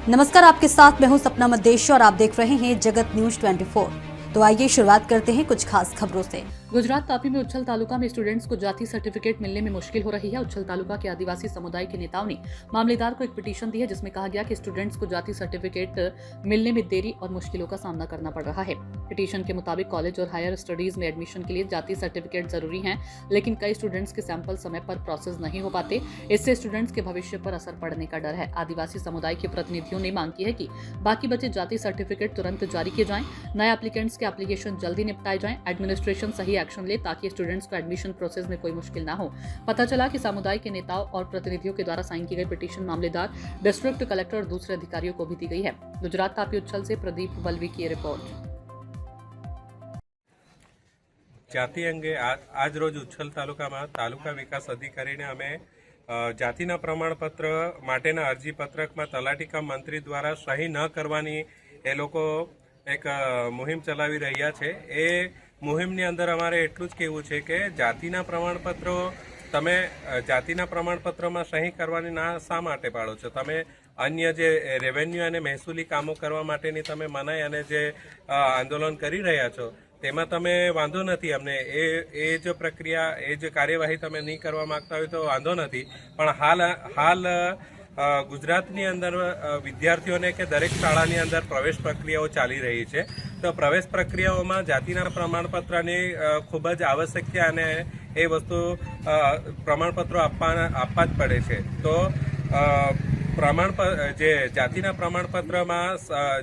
नमस्कार, आपके साथ मैं हूं सपना मदेशी और आप देख रहे हैं जगत न्यूज 24। तो आइए शुरुआत करते हैं कुछ खास खबरों से। गुजरात तापी में उच्छल तालुका में स्टूडेंट्स को जाति सर्टिफिकेट मिलने में मुश्किल हो रही है। उच्छल तालुका के आदिवासी समुदाय के नेताओं ने मामलेदार को एक पिटीशन दी है, जिसमें कहा गया कि स्टूडेंट्स को जाति सर्टिफिकेट मिलने में देरी और मुश्किलों का सामना करना पड़ रहा है। पिटीशन के मुताबिक कॉलेज और हायर स्टडीज में एडमिशन के लिए जाति सर्टिफिकेट जरूरी है, लेकिन कई स्टूडेंट्स के सैंपल समय पर प्रोसेस नहीं हो पाते। इससे स्टूडेंट्स के भविष्य पर असर पड़ने का डर है। आदिवासी समुदाय के प्रतिनिधियों ने मांग की है कि बाकी बचे जाति सर्टिफिकेट तुरंत जारी किए जाएं, नए एप्लीकेंट्स के एप्लीकेशन जल्दी निपटाए जाएं, एडमिनिस्ट्रेशन सही एक्शन ले ताकि स्टूडेंट्स को एडमिशन प्रोसेस में कोई मुश्किल ना हो। पता चला कि समुदाय के नेताओं और प्रतिनिधियों के द्वारा साइन की गई पिटीशन मामलेदार डिस्ट्रिक्ट कलेक्टर और दूसरे अधिकारियों को भी दी गई है। गुजरात तापी उच्छल से प्रदीप बलवी की रिपोर्ट। जाति अंगे आज रोज उच्छल तालुकाમાં તાલુકા વિકાસ અધિકારીને અમે જાતિના પ્રમાણપત્ર માટેના અરજીપત્રકમાં તલાટી કમ મંત્રી દ્વારા સહી ન કરવાની એ લોકો એક મુહિમ ચલાવી રહ્યા છે। એ મુહિમની અંદર અમારે એટલું જ કહેવું છે કે જાતિના પ્રમાણપત્રો તમે જાતિના પ્રમાણપત્રમાં સહી કરવાની ના શા માટે પાડો છો? તમે અન્ય જે રેવન્યુ અને મહેસૂલી કામો કરવા માટેની તમે મનાઈ અને જે આંદોલન કરી રહ્યા છો તેમાં તમે વાંધો નથી। અમને એ જ પ્રક્રિયા એ જ કાર્યવાહી તમે નહીં કરવા માંગતા હોય તો વાંધો નથી, પણ હાલ ગુજરાતની અંદર વિદ્યાર્થીઓને કે દરેક શાળાની અંદર પ્રવેશ પ્રક્રિયાઓ ચાલી રહી છે। તો પ્રવેશ પ્રક્રિયાઓમાં જાતિના પ્રમાણપત્રની ખૂબ જ આવશ્યકતા અને એ વસ્તુ પ્રમાણપત્રો આપવા જ પડે છે। તો જે જાતિના પ્રમાણપત્રમાં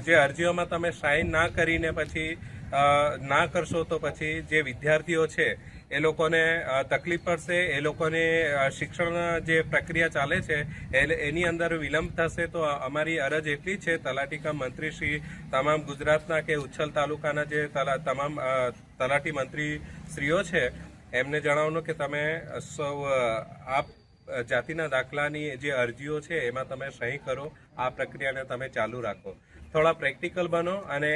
જે અરજીઓમાં તમે સાઇન ના કરીને પછી ના કરશો તો પછી જે વિદ્યાર્થીઓ છે એ લોકોને તકલીફ પડશે, એ લોકોને શિક્ષણ જે પ્રક્રિયા ચાલે છે એની અંદર વિલંબ થશે। તો અમારી અરજ એટલી છે તલાટી કમ મંત્રીશ્રી તમામ ગુજરાતના કે ઉચ્છલ તાલુકાના જે તમામ તલાટી મંત્રીશ્રીઓ છે એમને જણાવવાનું કે તમે સૌ આ જાતિના દાખલાની જે અરજીઓ છે એમાં તમે સહી કરો, આ પ્રક્રિયાને તમે ચાલુ રાખો। થોડા પ્રેક્ટિકલ બનો અને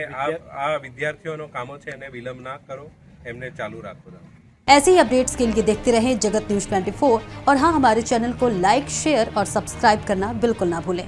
આ વિદ્યાર્થીઓનો કામો છે એને વિલંબ ના કરો, એમને ચાલુ રાખો। ऐसे ही अपडेट्स के लिए देखते रहें जगत न्यूज 24 और हाँ, हमारे चैनल को लाइक, शेयर और सब्सक्राइब करना बिल्कुल ना भूलें।